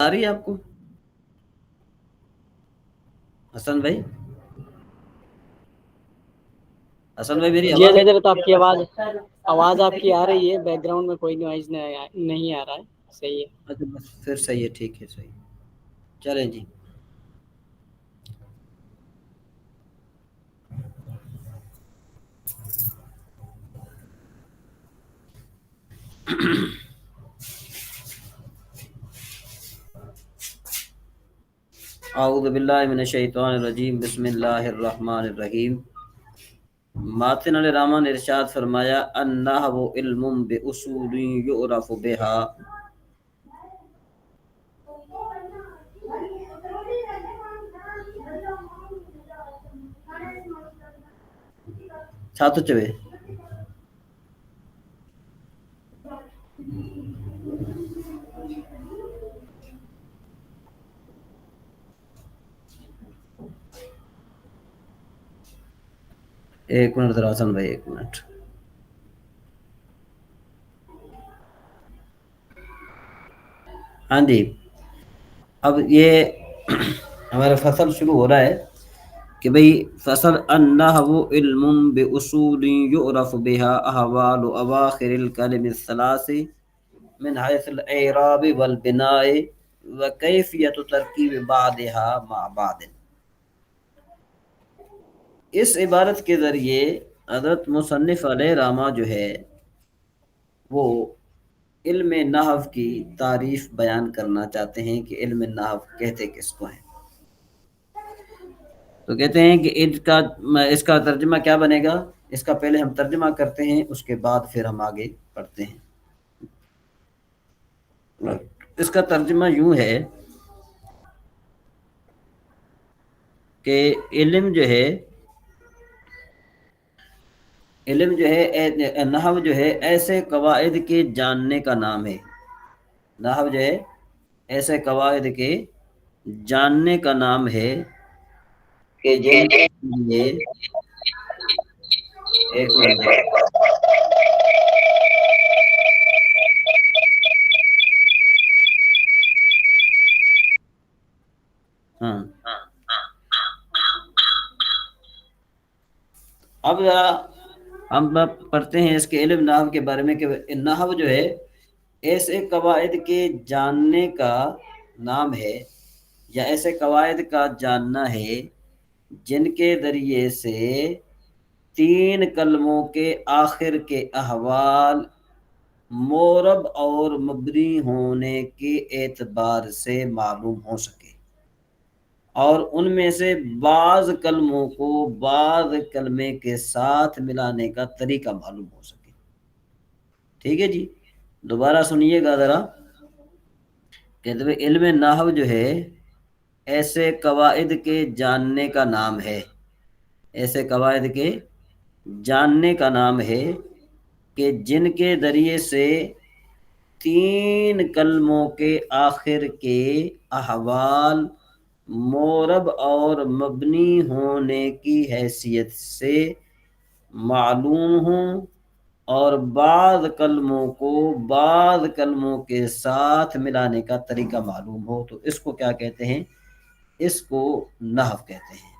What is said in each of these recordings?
آ رہی ہے آپ کو حسن بھائی؟ حسن بھائی میری جی آواز حضرت آپ کی آواز آپ کی آ رہی ہے، بیک گراؤنڈ میں کوئی نوائز نہیں آ رہا ہے، صحیح ہے۔ اچھا بس پھر صحیح ہے، ٹھیک ہے، صحیح، چلیں جی۔ اعوذ باللہ من الشیطان الرجیم، بسم اللہ الرحمن الرحیم۔ ماتن علیہ رحمان نے ارشاد فرمایا، النحو علم باصول یعرف بها۔ چھاتو چوے ایک منٹ ذرا حسن بھائی، ایک منٹ۔ ہاں جی، اب یہ ہمارا فصل شروع ہو رہا ہے کہ بھئی فصل النحو علم باصول یعرف بها احوال اواخر الکلم الثلاث من حیث الاعراب والبناء وکیفیت ترکیب بعضها مع بعض۔ اس عبارت کے ذریعے حضرت مصنف علیہ رحمہ جو ہے وہ علم نحو کی تعریف بیان کرنا چاہتے ہیں کہ علم نحو کہتے کس کو ہیں۔ تو کہتے ہیں کہ اس کا ترجمہ کیا بنے گا، اس کا پہلے ہم ترجمہ کرتے ہیں، اس کے بعد پھر ہم آگے پڑھتے ہیں۔ اس کا ترجمہ یوں ہے کہ علم جو ہے نحو جو ہے ایسے قواعد کے جاننے کا نام ہے۔ نحو جو ہے ایسے قواعد کے جاننے کا نام ہے کہ جن کے لیے ایک منٹ ہاں، اب ذرا ہم پڑھتے ہیں اس کے علم نحو کے بارے میں کہ نحو جو ہے ایسے قواعد کے جاننے کا نام ہے یا ایسے قواعد کا جاننا ہے جن کے ذریعے سے تین کلموں کے آخر کے احوال مورب اور مبنی ہونے کے اعتبار سے معلوم ہو سکے، اور ان میں سے بعض کلموں کو بعض کلمے کے ساتھ ملانے کا طریقہ معلوم ہو سکے۔ ٹھیک ہے جی، دوبارہ سنیے گا ذرا کہ علم نحو جو ہے ایسے قواعد کے جاننے کا نام ہے، ایسے قواعد کے جاننے کا نام ہے کہ جن کے ذریعے سے تین کلموں کے آخر کے احوال مورب اور مبنی ہونے کی حیثیت سے معلوم ہوں، اور بعض کلموں کو بعض کلموں کے ساتھ ملانے کا طریقہ معلوم ہو، تو اس کو کیا کہتے ہیں؟ اس کو نحو کہتے ہیں۔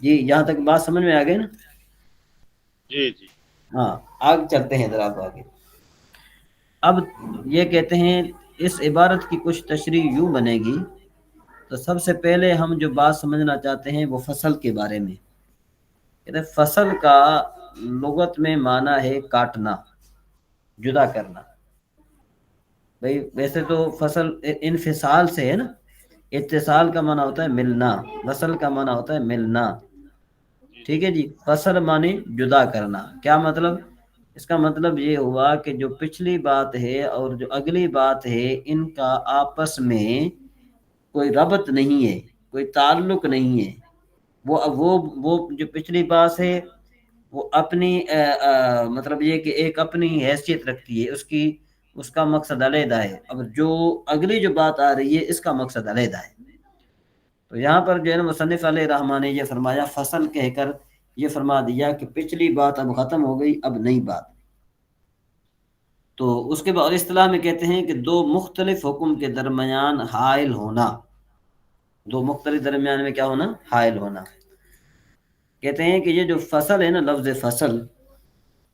جی یہاں تک بات سمجھ میں آ گئی نا؟ جی جی، ہاں، آگے چلتے ہیں ذرا آگے۔ اب یہ کہتے ہیں اس عبارت کی کچھ تشریح یوں بنے گی، تو سب سے پہلے ہم جو بات سمجھنا چاہتے ہیں وہ فصل کے بارے میں۔ کہتے ہیں فصل کا لغت میں معنی ہے کاٹنا، جدا کرنا۔ بھئی ویسے تو فصل انفصال سے ہے نا، اتصال کا معنی ہوتا ہے ملنا، وصل کا معنی ہوتا ہے ملنا۔ ٹھیک ہے جی، فصل معنی جدا کرنا۔ کیا مطلب؟ اس کا مطلب یہ ہوا کہ جو پچھلی بات ہے اور جو اگلی بات ہے ان کا آپس میں کوئی ربط نہیں ہے، کوئی تعلق نہیں ہے۔ وہ جو پچھلی بات ہے وہ اپنی مطلب یہ کہ ایک اپنی حیثیت رکھتی ہے، اس کا مقصد علیحدہ ہے، اب جو اگلی جو بات آ رہی ہے اس کا مقصد علیحدہ ہے۔ تو یہاں پر جو ہے مصنف علیہ رحمٰن نے یہ فرمایا، فصل کہہ کر یہ فرما دیا کہ پچھلی بات اب ختم ہو گئی، اب نئی بات۔ تو اس کے بعد اور اصطلاح میں کہتے ہیں کہ دو مختلف حکم کے درمیان حائل ہونا، دو مختلف درمیان میں کیا ہونا؟ حائل ہونا۔ کہتے ہیں کہ یہ جو فصل ہے نا، لفظ فصل،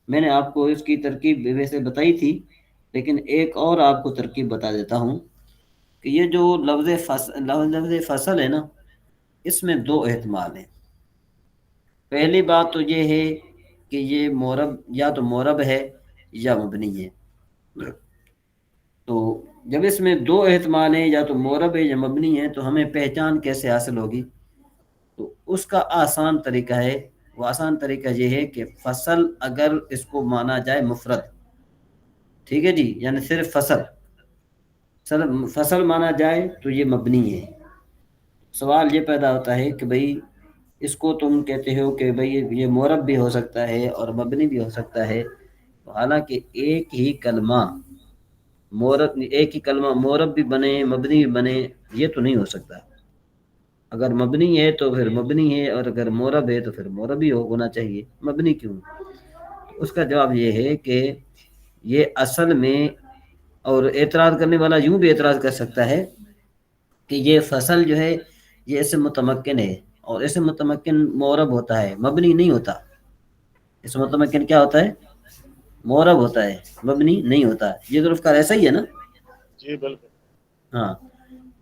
میں نے آپ کو اس کی ترکیب ویسے بتائی تھی، لیکن ایک اور آپ کو ترکیب بتا دیتا ہوں کہ یہ جو لفظ فصل ہے نا، اس میں دو احتمال ہیں۔ پہلی بات تو یہ ہے کہ یہ مورب، یا تو مورب ہے یا مبنی ہے۔ تو جب اس میں دو احتمال ہیں، یا تو مورب ہے یا مبنی ہے، تو ہمیں پہچان کیسے حاصل ہوگی؟ تو اس کا آسان طریقہ ہے، وہ آسان طریقہ یہ ہے کہ فصل اگر اس کو مانا جائے مفرد، ٹھیک ہے جی، یعنی صرف فصل مانا جائے تو یہ مبنی ہے۔ سوال یہ پیدا ہوتا ہے کہ بھئی اس کو تم کہتے ہو کہ بھئی یہ مورب بھی ہو سکتا ہے اور مبنی بھی ہو سکتا ہے، حالانکہ ایک ہی کلمہ مورب بھی بنے مبنی بھی بنے، یہ تو نہیں ہو سکتا۔ اگر مبنی ہے تو پھر مبنی ہے، اور اگر مورب ہے تو پھر مورب ہی ہونا چاہیے، مبنی کیوں؟ اس کا جواب یہ ہے کہ یہ اصل میں، اور اعتراض کرنے والا یوں بھی اعتراض کر سکتا ہے کہ یہ فصل جو ہے یہ اسم متمکن ہے، اور اسم متمکن مورب ہوتا ہے، مبنی نہیں ہوتا۔ اسم متمکن کیا ہوتا ہے؟ مورب ہوتا ہے، مبنی نہیں ہوتا۔ یہ ذوالفقار ایسا ہی ہے نا؟ جی بالکل، ہاں،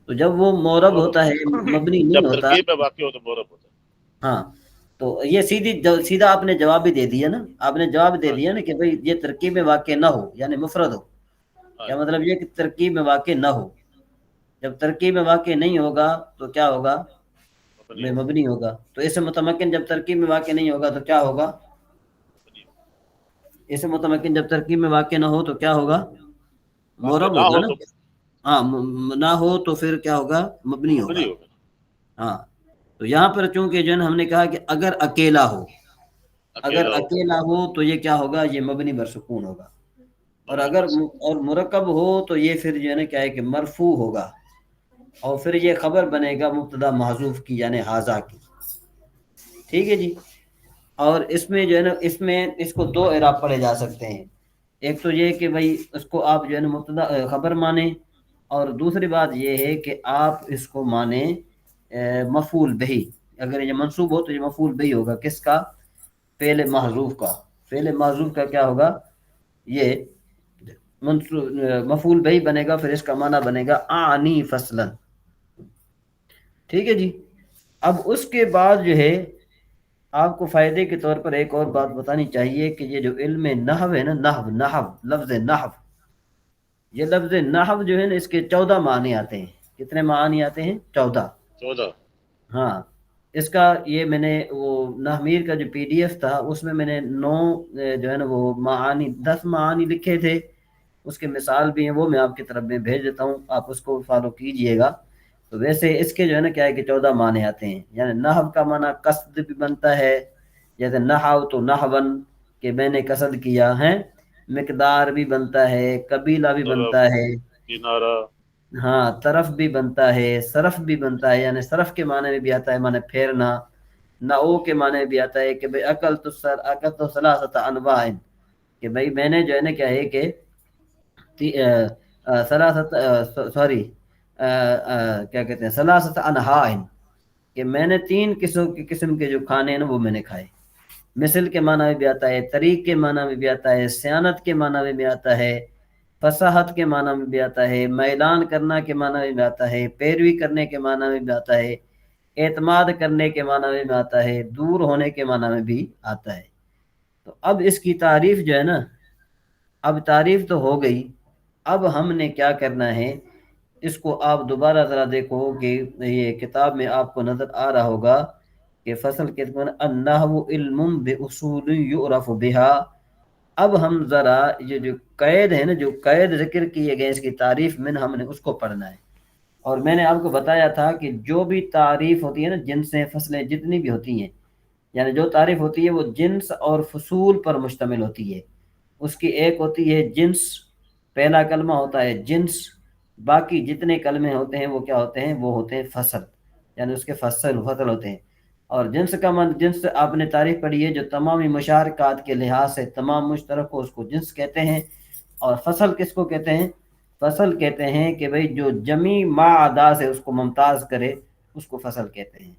تو جب وہ مورب ہوتا ہے، مبنی نہیں جب ہوتا۔ ترکیب میں واقع ہو تو مورب ہوتا ہے۔ ہاں، تو یہ سیدھا آپ نے جواب بھی دے دیا نا، آپ نے جواب دے ہاں دیا نا کہ بھئی یہ ترکیب میں واقع نہ ہو، یعنی مفرد ہو۔ ہاں کیا مطلب؟ یہ کہ ترکیب میں واقع نہ ہو۔ جب ترکیب میں واقع نہیں ہوگا تو کیا ہوگا؟ مبنی ہوگا، مبنی ہوگا۔ تو اسم متمکن جب ترکیب میں واقع نہیں ہوگا تو کیا ہوگا؟ مبنی ہوگا۔ اسم متمکن جب ترکیب میں واقع نہ ہو تو کیا ہوگا؟ واقع مورب نہ ہوگا ہو نا۔ تو ہاں، نہ ہو تو پھر کیا ہوگا؟ مبنی ہوگا۔ مبنی ہوگا، ہاں، تو یہاں پر چونکہ جو ہے نا ہم نے کہا کہ اگر اکیلا ہو، اگر اکیلا ہو اکیلا ہو تو یہ کیا ہوگا؟ یہ مبنی برسکون ہوگا۔ اور مبنی اگر بن سکتا اور مرکب ہو تو یہ پھر جو ہے نا کیا ہے کہ مرفوع ہوگا، اور پھر یہ خبر بنے گا مبتدا محذوف کی، یعنی حاذا کی۔ ٹھیک ہے جی۔ اور اس میں جو ہے نا اس کو دو اعراب پڑھے جا سکتے ہیں۔ ایک تو یہ کہ بھئی اس کو آپ جو ہے نا مبتدا خبر مانیں، اور دوسری بات یہ ہے کہ آپ اس کو مانیں مفعول بہی۔ اگر یہ منصوب ہو تو یہ مفعول بہی ہوگا، کس کا؟ فعل محذوف کا۔ فعل محذوف کا کیا ہوگا؟ یہ مفعول بہی بنے گا، پھر اس کا معنی بنے گا آنی فصلا۔ ٹھیک ہے جی۔ اب اس کے بعد جو ہے آپ کو فائدے کے طور پر ایک اور بات بتانی چاہیے کہ یہ جو علم نحو ہے نا، نحو لفظ نحو، یہ لفظ نحو جو ہے نا، اس کے 14 معنی آتے ہیں۔ کتنے معنی آتے ہیں؟ 14۔ 14۔ ہاں، اس کا یہ میں نے وہ نحمیر کا جو PDF تھا اس میں میں نے 9 جو ہے نا وہ معانی 10 معانی لکھے تھے، اس کے مثال بھی ہیں، وہ میں آپ کی طرف میں بھیج دیتا ہوں، آپ اس کو فالو کیجئے گا۔ تو ویسے اس کے جو ہے نا کیا ہے کہ 14 معنی آتے ہیں۔ یعنی نحو کا معنی قصد بھی بنتا ہے، جیسے نحو تو نحون کہ میں نے قصد کیا ہے، مقدار بھی بنتا ہے، قبیلہ بھی طرف، بنتا ہے، کنارہ، ہاں طرف بھی بنتا ہے، صرف بھی بنتا ہے، یعنی صرف کے معنی میں بھی آتا ہے، معنی پھیرنا۔ نعو کے معنی میں بھی آتا ہے کہ بھئی عقل تو ثلاثت انواع، کہ بھئی میں نے جو ہے نا کیا ہے کہ کیا کہتے ہیں، ثلاثت انحاء، کہ میں نے 3 قسم کے جو کھانے ہیں نا وہ میں نے کھائے۔ مثل کے معنی میں بھی آتا ہے، طریق کے معنی میں بھی آتا ہے، سیانت کے معنی میں بھی آتا ہے، فصاحت کے معنی میں بھی آتا ہے، میلان کرنا کے معنی میں بھی آتا ہے، پیروی کرنے کے معنی میں بھی آتا ہے، اعتماد کرنے کے معنی میں بھی آتا ہے، دور ہونے کے معنی میں بھی آتا ہے۔ تو اب اس کی تعریف جو ہے نا، اب تعریف تو ہو گئی، اب ہم نے کیا کرنا ہے، اس کو آپ دوبارہ ذرا دیکھو کہ یہ کتاب میں آپ کو نظر آ رہا ہوگا کہ فصل کے النحو علم باصول یعرف بها۔ اب ہم ذرا یہ جو قید ہے نا، جو قید ذکر کیے گئے اس کی تعریف میں ہم نے اس کو پڑھنا ہے۔ اور میں نے آپ کو بتایا تھا کہ جو بھی تعریف ہوتی ہے نا، جنسیں فصلیں جتنی بھی ہوتی ہیں، یعنی جو تعریف ہوتی ہے وہ جنس اور فصول پر مشتمل ہوتی ہے۔ اس کی ایک ہوتی ہے جنس، پہلا کلمہ ہوتا ہے جنس، باقی جتنے کلمے ہوتے ہیں وہ کیا ہوتے ہیں؟ وہ ہوتے ہیں فصل، یعنی اس کے فصل ہوتے ہیں۔ اور جنس کا جنس آپ نے تعریف پڑھی ہے، جو تمامی مشارکات کے لحاظ سے تمام مشترک ہو اس کو جنس کہتے ہیں۔ اور فصل کس کو کہتے ہیں؟ فصل کہتے ہیں کہ بھئی جو جمی ما ادا سے اس کو ممتاز کرے اس کو فصل کہتے ہیں۔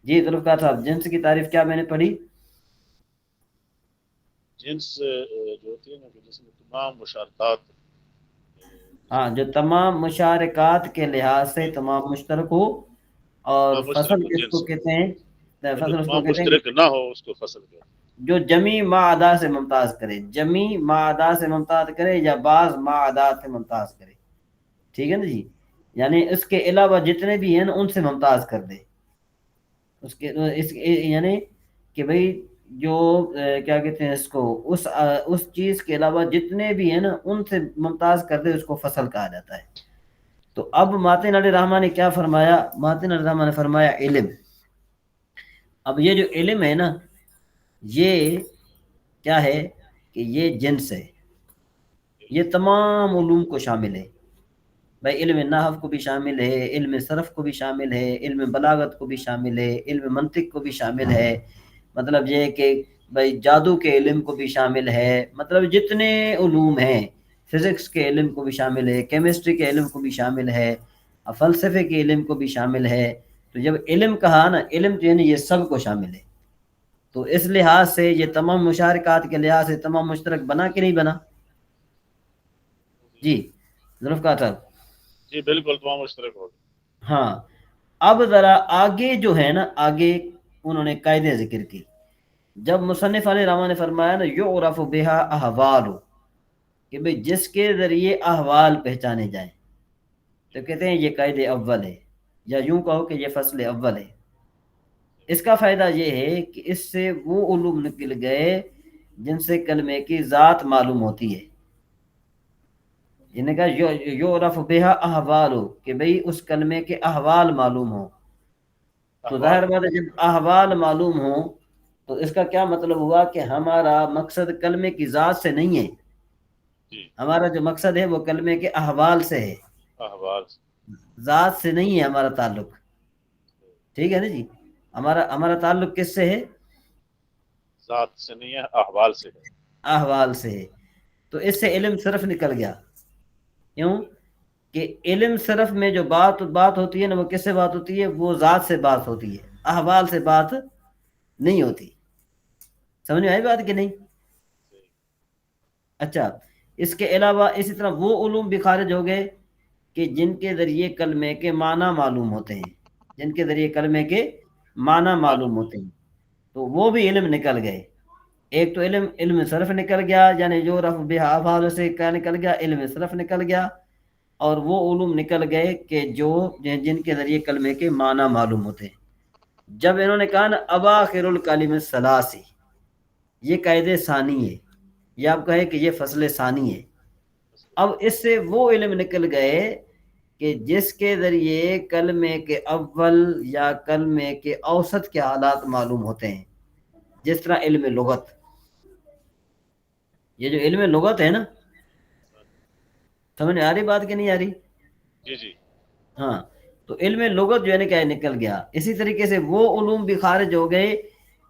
جی ذوالفقار صاحب، جنس کی تعریف کیا میں نے پڑھی؟ جنس جو ہوتی ہے نا کہ جس میں تمام مشارکات، ہاں، جو تمام مشارکات کے لحاظ سے تمام مشترک ہو، اور تمام فصل مشترک کس کو جنس، کہتے ہیں؟ اور جو فصل اس کو تمام کہتے ہیں مشترک نہ ہو اس کو فصل کہتے ہیں۔ جو جمی ما ادا سے ممتاز کرے، جمی ما ادا سے ممتاز کرے یا بعض ما ادا سے ممتاز کرے، ٹھیک ہے نا جی؟ یعنی اس کے علاوہ جتنے بھی ہیں نا ان سے ممتاز کر دے، اس کے یعنی کہ بھئی جو کیا کہتے ہیں اس کو، اس چیز کے علاوہ جتنے بھی ہیں نا ان سے ممتاز کر دے، اس کو فصل کہا جاتا ہے۔ تو اب ماتن علیہ الرحمٰن نے کیا فرمایا؟ ماتن علیہ الرحمٰن نے فرمایا علم۔ اب یہ جو علم ہے نا، یہ کیا ہے کہ یہ جنس ہے، یہ تمام علوم کو شامل ہے بھائی۔ علم نحو کو بھی شامل ہے، علم صرف کو بھی شامل ہے، علم بلاغت کو بھی شامل ہے، علم منطق کو بھی شامل ہے، مطلب یہ کہ بھائی جادو کے علم کو بھی شامل ہے، مطلب جتنے علوم ہیں، فزکس کے علم کو بھی شامل ہے، کیمسٹری کے علم کو بھی شامل ہے، فلسفے کے علم کو بھی شامل ہے۔ تو جب علم کہا نا، علم تو یعنی یہ سب کو شامل ہے، تو اس لحاظ سے یہ تمام مشارکات کے لحاظ سے تمام مشترک بنا کہ نہیں بنا؟ جی ذوالفقار صاحب، جی بالکل تمام مشترک ہو گئے۔ ہاں۔ اب ذرا آگے جو ہے نا، آگے انہوں نے قاعدے ذکر کی۔ جب مصنف علیہ الرحمٰن نے فرمایا نا یعرف بہا احوال، کہ بھئی جس کے ذریعے احوال پہچانے جائیں، تو کہتے ہیں یہ قاعدے اول ہے، یا یوں کہو کہ یہ فصل اول ہے۔ اس کا فائدہ یہ ہے کہ اس سے وہ علوم نکل گئے جن سے کلمے کی ذات معلوم ہوتی ہے، جنہیں کہا یعرف بہا احوال، کہ بھئی اس کلمے کے احوال معلوم ہوں۔ تو ظاہر بات ہے جب احوال معلوم ہوں تو اس کا کیا مطلب ہوا کہ ہمارا مقصد کلمے کی ذات سے نہیں ہے، جی ہمارا جو مقصد ہے وہ کلمے کے احوال سے ہے، احوال، ذات سے نہیں ہے ہمارا تعلق، ٹھیک ہے نا جی؟ ہمارا تعلق کس سے ہے؟ ذات سے نہیں ہے، احوال سے ہے۔ احوال سے ہے۔ تو اس سے علم صرف نکل گیا، کیوں کہ علم صرف میں جو بات ہوتی ہے نا، وہ کس سے بات ہوتی ہے؟ وہ ذات سے بات ہوتی ہے، احوال سے بات نہیں ہوتی۔ سمجھ میں آئی بات کہ نہیں؟ اچھا، اس کے علاوہ اسی طرح وہ علوم بھی خارج ہو گئے کہ جن کے ذریعے کلمے کے معنی معلوم ہوتے ہیں، جن کے ذریعے کلمے کے معنی معلوم ہوتے ہیں، تو وہ بھی علم نکل گئے۔ ایک تو علم صرف نکل گیا، یعنی جو رف بہا افعال سے کیا نکل گیا؟ علم صرف نکل گیا، اور وہ علوم نکل گئے کہ جن کے ذریعے کلمے کے معنی معلوم ہوتے ہیں۔ جب انہوں نے کہا نا اواخر الکلم الثلاثی، یہ قاعدے ثانی ہے، یا آپ کہیں کہ یہ فصل ثانی ہے۔ اب اس سے وہ علم نکل گئے کہ جس کے ذریعے کلمے کے اول یا کلمے کے اوسط کے حالات معلوم ہوتے ہیں، جس طرح علم لغت۔ یہ جو علم لغت ہے نا، سمجھ آ رہی بات کہ نہیں آ رہی؟ جی جی ہاں، تو علم لغت جو ہے نا کیا نکل گیا۔ اسی طریقے سے وہ علوم بھی خارج ہو گئے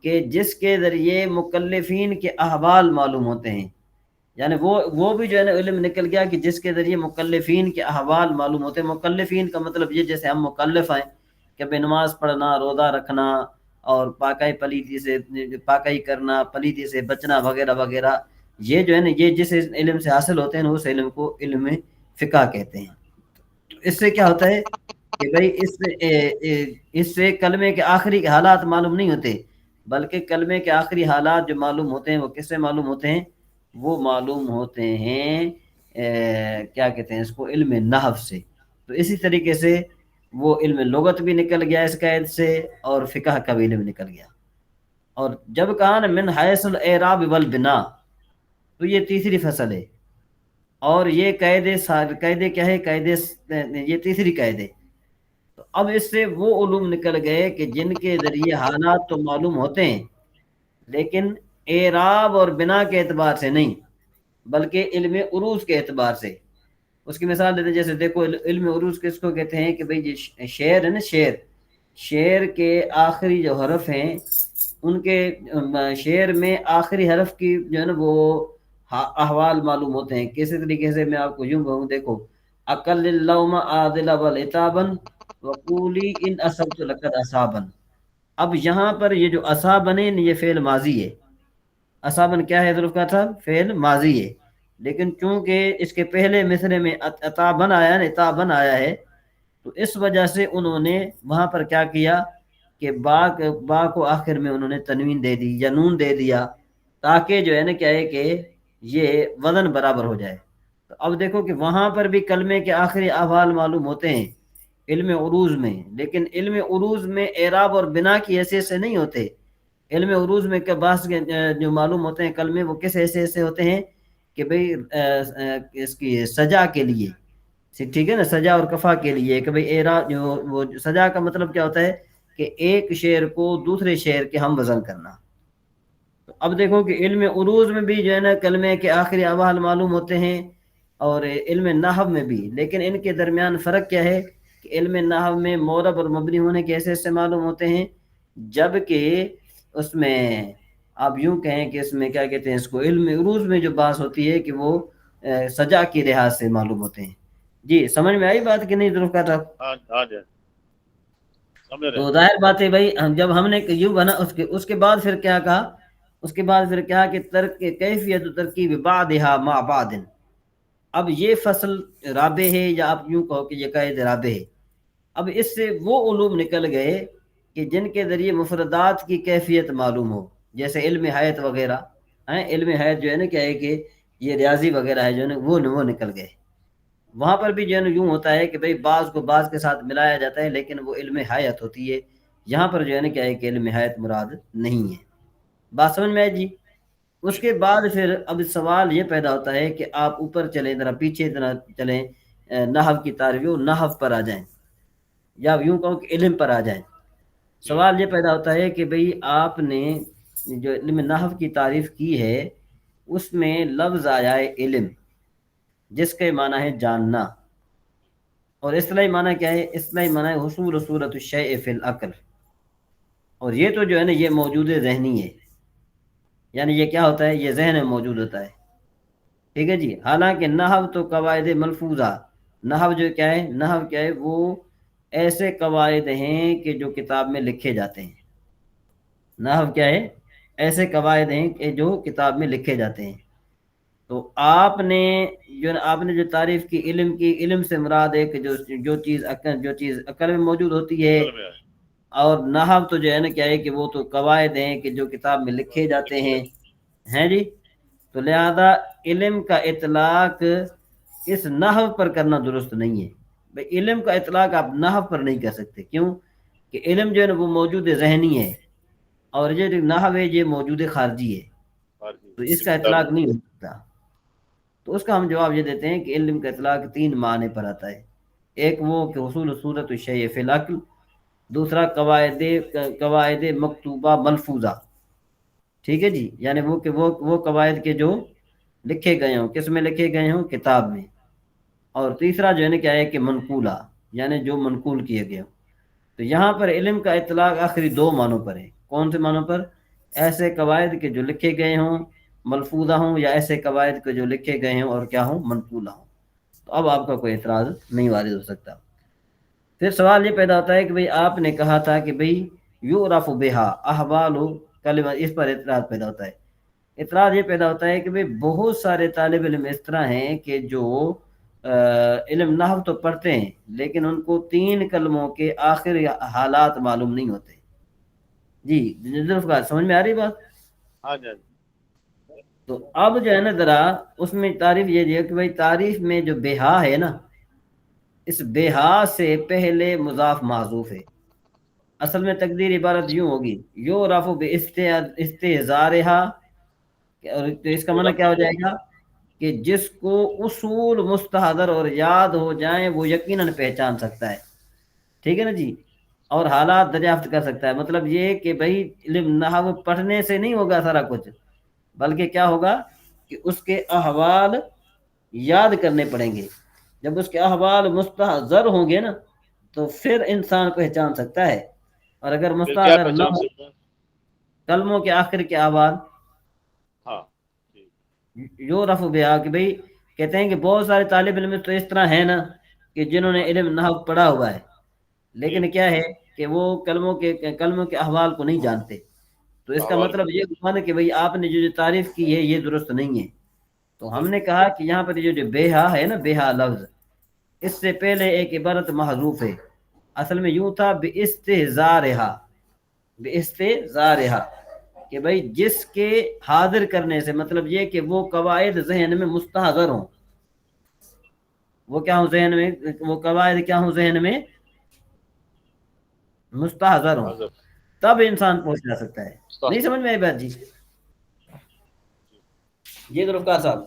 کہ جس کے ذریعے مکلفین کے احوال معلوم ہوتے ہیں، یعنی وہ بھی جو ہے نا علم نکل گیا کہ جس کے ذریعے مکلفین کے احوال معلوم ہوتے ہیں۔ مکلفین کا مطلب یہ جیسے ہم مکلف ہیں کہ بے نماز پڑھنا، روزہ رکھنا، اور پاکی کرنا، پلیتی سے بچنا وغیرہ وغیرہ، یہ جو ہے نا یہ جس علم سے حاصل ہوتے ہیں اس علم کو علم فقہ کہتے ہیں۔ اس سے کیا ہوتا ہے کہ بھئی اس سے کلمے کے آخری حالات معلوم نہیں ہوتے، بلکہ کلمے کے آخری حالات جو معلوم ہوتے ہیں وہ کس سے معلوم ہوتے ہیں؟ وہ معلوم ہوتے ہیں کیا کہتے ہیں اس کو؟ علم نحو سے۔ تو اسی طریقے سے وہ علم لغت بھی نکل گیا اس قید سے، اور فقہ کا بھی علم نکل گیا۔ اور جب کہا نا من حیث الاعراب والبناء، تو یہ تیسری فصل ہے، اور یہ قاعدے کیا ہے؟ یہ تیسری قاعدے۔ تو اب اس سے وہ علوم نکل گئے کہ جن کے ذریعے حالات تو معلوم ہوتے ہیں لیکن اعراب اور بنا کے اعتبار سے نہیں، بلکہ علم عروض کے اعتبار سے۔ اس کی مثال دیتے ہیں، جیسے دیکھو علم عروض کس کو کہتے ہیں کہ بھئی یہ شعر ہے نا، شعر کے آخری جو حرف ہیں ان کے شعر میں آخری حرف کی جو ہے نا وہ احوال معلوم ہوتے ہیں. کسی طریقے سے میں آپ کو یوں کہوں، دیکھو، اقل اللوم عادل والعتابا وقولی ان اصبت لقد اصابا. اب یہاں پر یہ جو اصابن ہے یہ فعل ماضی ہے. اصابن کیا ہے ظرف کا تھا؟ فعل ماضی ہے. لیکن چونکہ اس کے پہلے مصرے میں اتابن آیا ہے، اتابن آیا ہے، تو اس وجہ سے انہوں نے وہاں پر کیا کیا کہ با کو آخر میں انہوں نے تنوین دے دی یا نون دے دیا، تاکہ جو ہے نا کیا ہے کہ یہ وزن برابر ہو جائے. تو اب دیکھو کہ وہاں پر بھی کلمے کے آخری احوال معلوم ہوتے ہیں علم عروض میں، لیکن علم عروض میں اعراب اور بنا کی حیثیت سے نہیں ہوتے. علم عروض میں کہ بعض جو معلوم ہوتے ہیں کلمے وہ کس حیثیت سے ہوتے ہیں کہ بھئی اس کی سجا کے لیے، ٹھیک ہے نا، سجا اور کفا کے لیے، کہ بھئی اعراب جو وہ سجا کا مطلب کیا ہوتا ہے کہ ایک شعر کو دوسرے شعر کے ہم وزن کرنا. تو اب دیکھو کہ علم عروض میں بھی جو ہے نا کلمے کے آخری احوال معلوم ہوتے ہیں اور علم نحو میں بھی، لیکن ان کے درمیان فرق کیا ہے کہ علم نحو میں معرب اور مبنی ہونے کے حیثیت سے معلوم ہوتے ہیں، جبکہ اس میں آپ یوں کہیں کہ اس میں کیا کہتے ہیں اس کو، علم عروض میں جو بات ہوتی ہے کہ وہ سجا کی لحاظ سے معلوم ہوتے ہیں. جی سمجھ میں آئی بات کہ نہیں ضرور کا تھا؟ ہاں جی سمجھ رہے تو ہیں. ظاہر بات ہے بھائی، جب ہم نے یوں بنا اس کے بعد پھر کیا کہا، اس کے بعد پھر کیا کہ ترک کیفیت و ترکیب بعدھا مع بعد. اب یہ فصل رابع ہے، یا آپ یوں کہو کہ یہ قید رابع ہے. اب اس سے وہ علوم نکل گئے کہ جن کے ذریعے مفردات کی کیفیت معلوم ہو، جیسے علم حیات وغیرہ. علم حیات جو ہے نا کیا ہے کہ یہ ریاضی وغیرہ ہے جو ہے نا وہ نکل گئے. وہاں پر بھی جو ہے نا یوں ہوتا ہے کہ بھئی بعض کو بعض کے ساتھ ملایا جاتا ہے، لیکن وہ علم حیات ہوتی ہے. یہاں پر جو ہے نا کیا ہے کہ علم حیات مراد نہیں ہے. بات سمجھ میں آئی جی؟ اس کے بعد پھر اب سوال یہ پیدا ہوتا ہے کہ آپ اوپر چلیں، ذرا پیچھے ذرا چلیں، نحو کی تعریف، نحو پر آ جائیں، یا یوں کہوں کہ علم پر آ جائیں. سوال یہ پیدا ہوتا ہے کہ بھئی آپ نے جو علم نحو کی تعریف کی ہے اس میں لفظ آیا ہے علم، جس کے معنی ہے جاننا، اور اصطلاحی معنی کیا ہے؟ اصطلاحی معنی ہے حصول صورت الشیء فی العقل. اور یہ تو جو ہے نا یہ موجود ذہنی ہے، یعنی یہ کیا ہوتا ہے؟ یہ ذہن میں موجود ہوتا ہے. ٹھیک ہے جی. حالانکہ نحو تو قواعد ملفوظہ، نحو جو کیا ہے، نحو کیا ہے؟ وہ ایسے قواعد ہیں کہ جو کتاب میں لکھے جاتے ہیں. نحو کیا ہے؟ ایسے قواعد ہیں کہ جو کتاب میں لکھے جاتے ہیں. تو آپ نے جو تعریف کی علم کی، علم سے مراد ہے کہ جو چیز عقل میں موجود ہوتی ہے، اور نحو تو جو ہے نا کیا ہے کہ وہ تو قواعد ہیں کہ جو کتاب میں لکھے جاتے ہیں جی. تو لہذا علم کا اطلاق اس نحو پر کرنا درست نہیں ہے. بھئی علم کا اطلاق آپ نحو پر نہیں کر سکتے. کیوں کہ علم جو ہے نا وہ موجود ذہنی ہے، اور یہ جو نحو ہے یہ موجود خارجی ہے، تو اس کا اطلاق نہیں ہو سکتا. تو اس کا ہم جواب یہ دیتے ہیں کہ علم کا اطلاق 3 معنی پر آتا ہے. ایک وہ کہ حصول صورت الشیء فی العقل، دوسرا قواعد مکتوبہ ملفوظہ. ٹھیک ہے جی، یعنی وہ کہ وہ قواعد کے جو لکھے گئے ہوں، کس میں لکھے گئے ہوں؟ کتاب میں. اور تیسرا جو ہے نا کیا ہے کہ منقولہ، یعنی جو منقول کیے گئے ہوں. تو یہاں پر علم کا اطلاق آخری 2 معنوں پر ہے. کون سے معنوں پر؟ ایسے قواعد کے جو لکھے گئے ہوں، ملفوظہ ہوں، یا ایسے قواعد کے جو لکھے گئے ہوں اور کیا ہوں؟ منقولہ ہوں. تو اب آپ کا کوئی اعتراض نہیں وارد ہو سکتا. پھر سوال یہ پیدا ہوتا ہے کہ بھئی آپ نے کہا تھا کہ بھئی یعرف بہا احوال کلمہ، اس پر اعتراض پیدا ہوتا ہے. اعتراض یہ پیدا ہوتا ہے کہ بھئی بہت سارے طالب علم اس طرح ہیں کہ جو علم نحو تو پڑھتے ہیں، لیکن ان کو 3 کلموں کے آخر حالات معلوم نہیں ہوتے. جی سمجھ میں آ رہی بات؟ ہاں جی. تو اب جو ہے نا ذرا اس میں تعریف یہ ہے کہ بھئی تعریف میں جو بہا ہے نا، اس بہا سے پہلے مضاف محذوف ہے. اصل میں تقدیر عبارت یوں ہوگی، یعرف باستحضارھا، اور اس کا معنی کیا ہو جائے گا کہ جس کو اصول مستحضر اور یاد ہو جائیں وہ یقیناً پہچان سکتا ہے. ٹھیک ہے نا جی. اور حالات دریافت کر سکتا ہے. مطلب یہ کہ بھئی علم نحو پڑھنے سے نہیں ہوگا سارا کچھ، بلکہ کیا ہوگا کہ اس کے احوال یاد کرنے پڑیں گے. جب اس کے احوال مستحضر ہوں گے نا تو پھر انسان پہچان سکتا ہے. اور اگر پھر کیا مستحضر نہ پہچان ہو، سکتا ہے؟ کلموں کے آخر کے احوال. ہاں ٹھیک. یورف بہا کہ بھئی کہتے ہیں کہ بہت سارے طالب علم تو اس طرح ہیں نا کہ جنہوں نے علم نحو پڑھا ہوا ہے، لیکن کیا ہے کہ وہ کلموں کے احوال کو نہیں جانتے. تو اس کا احوال مطلب یہ ہوا نا کہ بھئی آپ نے جو تعریف کی ہے یہ درست نہیں ہے. تو ہم نے کہا کہ یہاں پر جو بےحا ہے نا، بےحا لفظ، اس سے پہلے ایک عبارت محذوف ہے. اصل میں یوں تھا باستحضارہا، باستحضارہا، کہ بھئی جس کے حاضر کرنے سے مطلب یہ کہ وہ قواعد ذہن میں مستحضر ہوں. وہ کیا ہوں ذہن میں، وہ قواعد کیا ہوں ذہن میں مستحضر ہوں، حاضر تب انسان پہنچ جا سکتا ہے. نہیں سمجھ میں آئی بات جی؟ یہ تو رفقا صاحب.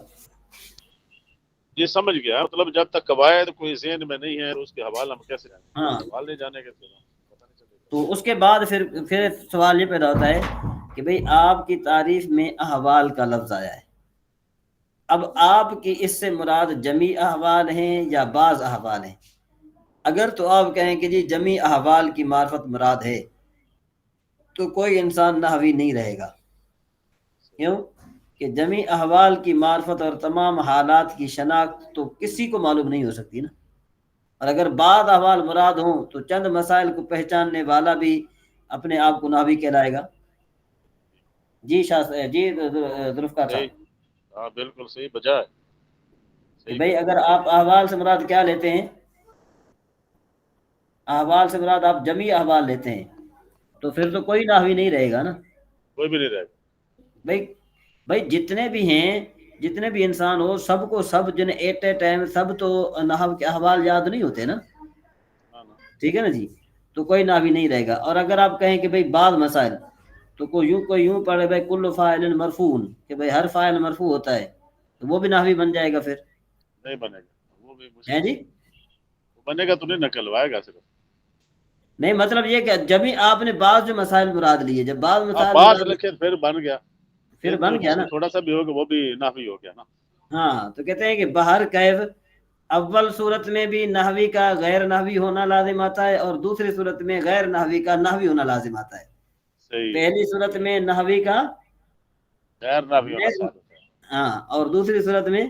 یہ سمجھ گیا، مطلب جب تک قواعد کوئی ذہن میں نہیں ہے اس کے حوالہ ہم کیسے جانیں گے؟ ہاں، حوالہ نہیں جانے کے تو پتہ نہیں چلے گا. تو اس کے بعد پھر سوال یہ پیدا ہوتا ہے کہ بھئی آپ کی تعریف میں احوال کا لفظ آیا ہے. اب آپ کی اس سے مراد جمیع احوال ہیں یا بعض احوال ہیں؟ اگر تو آپ کہیں کہ جی جمیع احوال کی معرفت مراد ہے تو کوئی انسان نحوی نہیں رہے گا. کیوں کہ جمیع احوال کی معرفت اور تمام حالات کی شناخت تو کسی کو معلوم نہیں ہو سکتی نا. اور اگر بعض احوال مراد ہوں تو چند مسائل کو پہچاننے والا بھی اپنے آپ کو نحوی کہلائے گا. جی جی ذوالفقار صحیح، صاحب، ہاں بالکل صحیح بجا ہے. کہ صحیح بھئی کہا. اگر آپ احوال سے مراد کیا لیتے ہیں، احوال سے مراد آپ جمیع احوال لیتے ہیں تو پھر تو کوئی نحوی نہیں رہے گا نا. کوئی بھی نہیں رہے گا. بھئی جتنے بھی ہیں، جتنے بھی انسان ہو، سب کو سب جن ایٹ اے ٹائم سب تو نحو کے احوال یاد نہیں ہوتے نا. ہاں نا. ٹھیک ہے نا جی؟ تو کوئی نحوی نہیں رہے گا. اور اگر آپ کہیں کہ بھئی بعض مسائل، تو کوئی یوں پڑھے بھئی کل فاعل مرفوع، کہ بھئی ہر فاعل مرفوع ہوتا ہے، تو وہ بھی نحوی بن جائے گا پھر. نہیں بنے گا، وہ بھی ہے مشکل جی؟ ہے. وہ بنے گا تو نہیں نکلوائے گا صرف. نہیں مطلب یہ کہ جب ہی آپ نے بعض جو مسائل مراد لیے، جب بعض ہاں مسائل بعض مراد لکھے پھر بن گیا. پھر تو بن گیا جس نا. میں تھوڑا سا بھی ہوگا وہ بھی نافی ہو گیا نا. ہاں، تو کہتے ہیں کہ بہر کیف اول صورت میں بھی نحوی کا غیر نحوی ہونا لازم آتا ہے، اور دوسری صورت میں غیر نحوی کا نحوی ہونا لازم آتا ہے. صحیح. پہلی صورت میں نحوی کا غیر نافی ہونا ثابت ہے، ہاں، اور دوسری صورت میں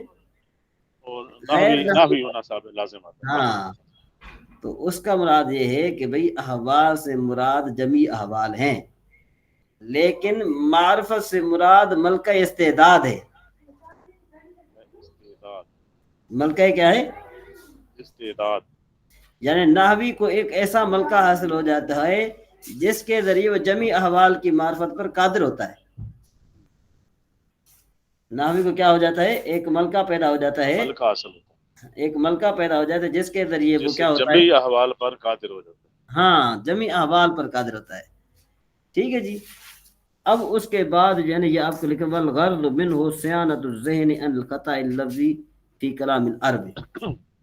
اور غیر نحوی. نافی ہونا ثابت لازم آتا ہے. نافی ہاں، ہونا ثابت. تو اس کا مراد یہ ہے کہ بھئی احوال سے مراد جمیع احوال ہیں، لیکن معرفت سے مراد ملکہ استعداد ہے. استعداد. ملکہ کیا ہے؟ استعداد. یعنی نحوی کو ایک ایسا ملکہ حاصل ہو جاتا ہے جس کے ذریعے وہ جمیع احوال کی معرفت پر قادر ہوتا ہے. نحوی کو کیا ہو جاتا ہے؟ ایک ملکہ پیدا ہو جاتا ہے، ملک حاصل ہوتا ایک ملکہ پیدا ہو جاتا ہے جس کے ذریعے ہے وہ جس سے کیا ہوتا ہے؟ جمیع احوال پر قادر ہو جاتا ہے. ہاں، جمیع احوال پر قادر ہوتا ہے. ٹھیک ہے جی. اب اس کے بعد جو ہے نا یہ آپ کو لکھا والغرض منہ صیانت الذہن عن الخطا اللفظی فی کلام العرب.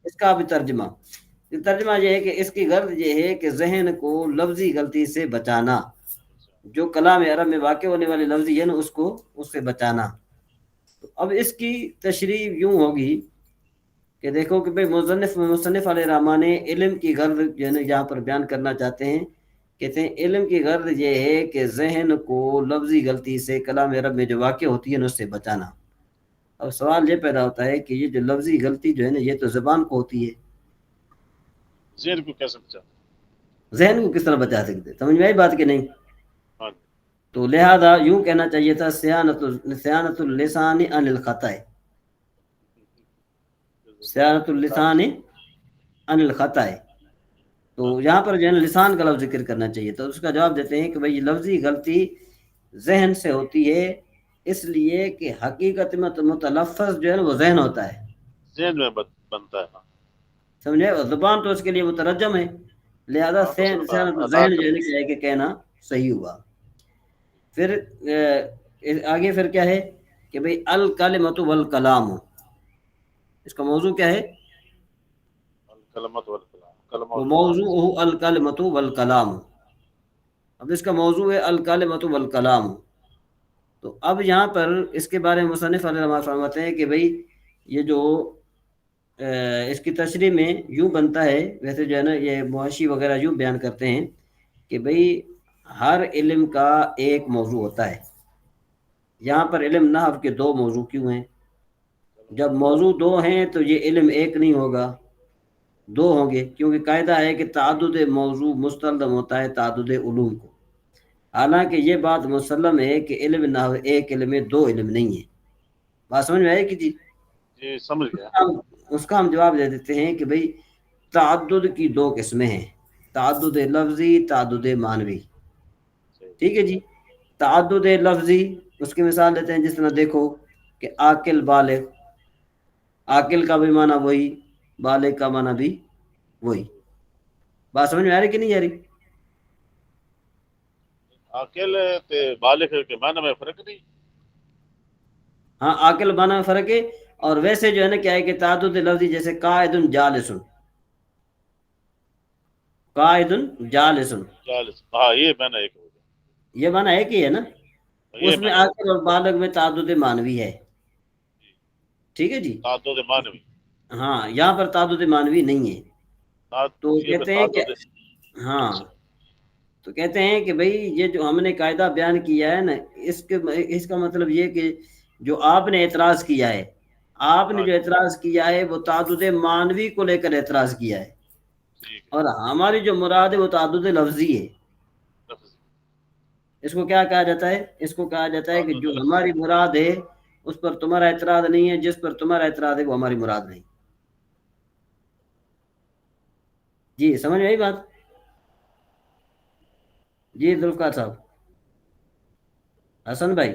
اس کا بھی ترجمہ یہ ہے کہ اس کی غرض یہ ہے کہ ذہن کو لفظی غلطی سے بچانا، جو کلام عرب میں واقع ہونے والی لفظی ہے نا اس سے بچانا. تو اب اس کی تشریح یوں ہوگی کہ دیکھو کہ بھئی مصنف علیہ الرحمٰن نے علم کی غرض جو ہے نا یہاں پر بیان کرنا چاہتے ہیں. کہتے ہیں علم کی غرض یہ ہے کہ ذہن کو لفظی غلطی سے کلام عرب میں جو واقع ہوتی ہے نا اس سے بچانا. اب سوال یہ پیدا ہوتا ہے کہ یہ جو لفظی غلطی جو ہے نا یہ تو زبان کو ہوتی ہے، ذہن کو کیسے بچاتا ہے؟ ذہن کو کس طرح بچا سکتے؟ سمجھ میں آئی بات کہ نہیں؟ ہاں. تو لہذا یوں کہنا چاہیے تھا صیانت اللسان عن الخطا، صیانت اللسان عن الخطا. تو یہاں پر جو ہے لسان کا لفظ ذکر کرنا چاہیے. تو اس کا جواب دیتے ہیں کہ بھئی لفظی غلطی ذہن سے ہوتی ہے، اس لیے کہ حقیقت میں متلفظ جو ہے نا وہ ذہن ہوتا ہے. ذہن میں بنتا ہے. ہاں. سمجھے؟ اور زبان تو اس کے لیے مترجم ہے، لہذا ہاں تو صرف ادا ذہن جو کرنا. ہے کہ کہنا صحیح ہوا. پھر آگے پھر کیا ہے کہ بھئی الکلمۃ والکلام، اس کا موضوع کیا ہے؟ الکلمۃ والکلام. کلمہ اور وہ کلام. موضوع الکلمۃ والکلام. اب اس کا موضوع ہے الکلمۃ والکلام. تو اب یہاں پر اس کے بارے میں مصنف علیہ الرحمٰن فرماتے ہیں کہ بھئی یہ جو اس کی تشریح میں یوں بنتا ہے، ویسے جو ہے نا یہ معاشی وغیرہ یوں بیان کرتے ہیں کہ بھئی ہر علم کا ایک موضوع ہوتا ہے. یہاں پر علم نحو کے دو موضوع کیوں ہیں؟ جب موضوع دو ہیں تو یہ علم ایک نہیں ہوگا، دو ہوں گے، کیونکہ قاعدہ ہے کہ تعدد موضوع مستلزم ہوتا ہے تعدد علوم کو۔ حالانکہ یہ بات مسلم ہے کہ علم نحو ایک علم ہے، دو علم نہیں ہے۔ بات سمجھ میں آئے کہ جی؟ جی سمجھ گیا۔ اس کا ہم جواب دے دیتے ہیں کہ بھئی تعدد کی دو قسمیں ہیں، تعدد لفظی، تعدد معنوی۔ ٹھیک ہے جی؟ تعدد لفظی اس کی مثال دیتے ہیں، جس طرح دیکھو کہ عاقل بالغ، عاقل کا بھی معنی وہی، بالغ کا معنی بھی وہی۔ بات سمجھ میں آ رہی کہ نہیں آ رہی؟ عاقل تے بالغ کے معنی میں فرق نہیں؟ ہاں عاقل معنی میں فرق ہے، اور ویسے جو ہے نا کیا ہے کہ تعدد لفظی جیسے قائد جالس، قائد جالس، چالیس، ہاں یہ معنی ایک ہو یہ معنی ہے کہ ہے نا، گیا، یہ اس میں معنی عاقل اور بالغ میں تعدد معنوی ہے۔ ٹھیک ہے جی؟ تعدد معنوی، ہاں یہاں پر تعدد معنوی نہیں ہے، تو یہ کہتے ہیں کہ تعدد، ہاں، اچھا تو کہتے ہیں کہ بھئی یہ جو ہم نے قاعدہ بیان کیا ہے نا، اس کا مطلب یہ کہ جو آپ نے اعتراض کیا ہے، آپ نے ہاں جو اعتراض کیا ہے وہ تعدد معنوی کو لے کر اعتراض کیا ہے، ٹھیک ہے، اور ہماری جو مراد ہے وہ تعدد لفظی ہے۔ لفظ اس کو کیا کہا جاتا ہے؟ اس کو کہا جاتا ہے کہ تعدد جو لفظ، ہماری مراد ہے اس پر تمہارا اعتراض نہیں ہے، جس پر تمہارا اعتراض ہے وہ ہماری مراد نہیں۔ جی سمجھ میں آئی بات؟ جی ذوالفقار صاحب، حسن بھائی،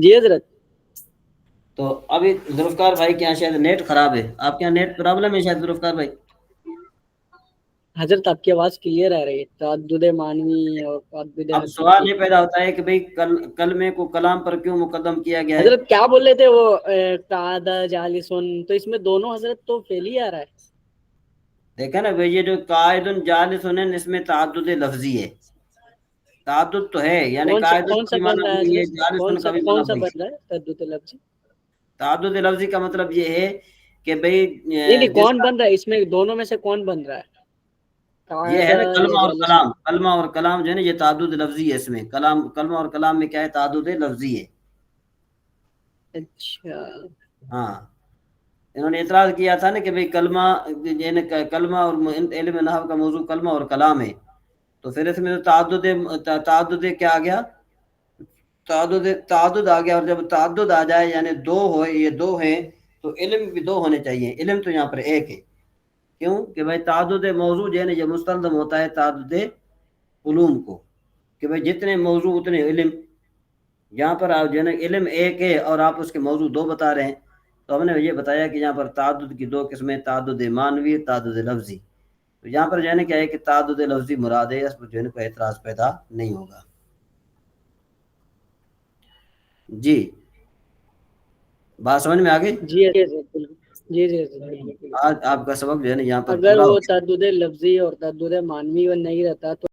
جی حضرت۔ تو ابھی ذوالفقار بھائی کے یہاں شاید نیٹ خراب ہے، آپ کے یہاں نیٹ پرابلم ہے شاید ذوالفقار بھائی۔ حضرت آپ کی آواز کلیئر آ رہی ہے، تعدد معنوی اور تعدد اب سوال حقیقی۔ یہ پیدا ہوتا ہے کہ بھئی کلمے کو کلام پر کیوں مقدم کیا گیا ہے؟ حضرت کیا بول رہے تھے وہ قعد جالسن، تو اس میں دونوں حضرت تو فعل ہی آ رہا ہے۔ دیکھا نا بھئی، یہ جو قائد جالس ہے اس میں تعدد لفظی ہے، تعدد تو ہے، یعنی قائد کا کون سا بھی بن معنی رہا ہے وہی ہے، حضرت؟ جالس کا بھی کون معنی سا وہی بن ہے۔ رہا ہے تعدد لفظی؟ تعدد لفظی کا مطلب یہ ہے کہ بھئی نہیں جس کون کا بن رہا ہے اس میں، دونوں میں سے کون بن رہا ہے؟ یہ قعد ہے نا کلمہ یا اور جالسن؟ کلام، کلمہ اور کلام جو ہے نا یہ تعدد لفظی ہے، اس میں کلمہ اور کلام میں کیا ہے؟ تعدد لفظی ہے۔ اچھا ہاں انہوں نے اعتراض کیا تھا نا کہ بھئی کلمہ، یعنی کلمہ اور علم نحو کا موضوع کلمہ اور کلام ہے، تو پھر اس میں تعدد کیا آ گیا؟ تعدد آ گیا، اور جب تعدد آ جائے یعنی دو ہوئے، یہ دو ہیں، تو علم بھی دو ہونے چاہیے، علم تو یہاں پر ایک ہے۔ کیوں کہ بھائی تعدد موضوع جو ہے نا یہ مستلزم ہوتا ہے تعدد علوم کو، کہ بھائی جتنے موضوع اتنے علم۔ یہاں پر آپ جو ہے نا علم ایک ہے اور آپ اس کے موضوع دو بتا رہے ہیں، تو ہم نے یہ بتایا کہ یہاں پر تعدد کی دو قسمیں، تعدد معنوی، تعدد لفظی۔ تو یہاں پر جو ہے نا کیا ہے کہ تعدد لفظی مراد ہے، اس پر جو ہے نا کوئی اعتراض پیدا نہیں ہوگا۔ جی بات سمجھ میں آ گئی؟ جی حضرت بالکل، جی جی حضرت بالکل۔ آج آپ کا سبق جو ہے نا یہاں پر اگر پورا ہو وہ گیا۔ تعدد لفظی اور تعدد معنوی نہیں رہتا تو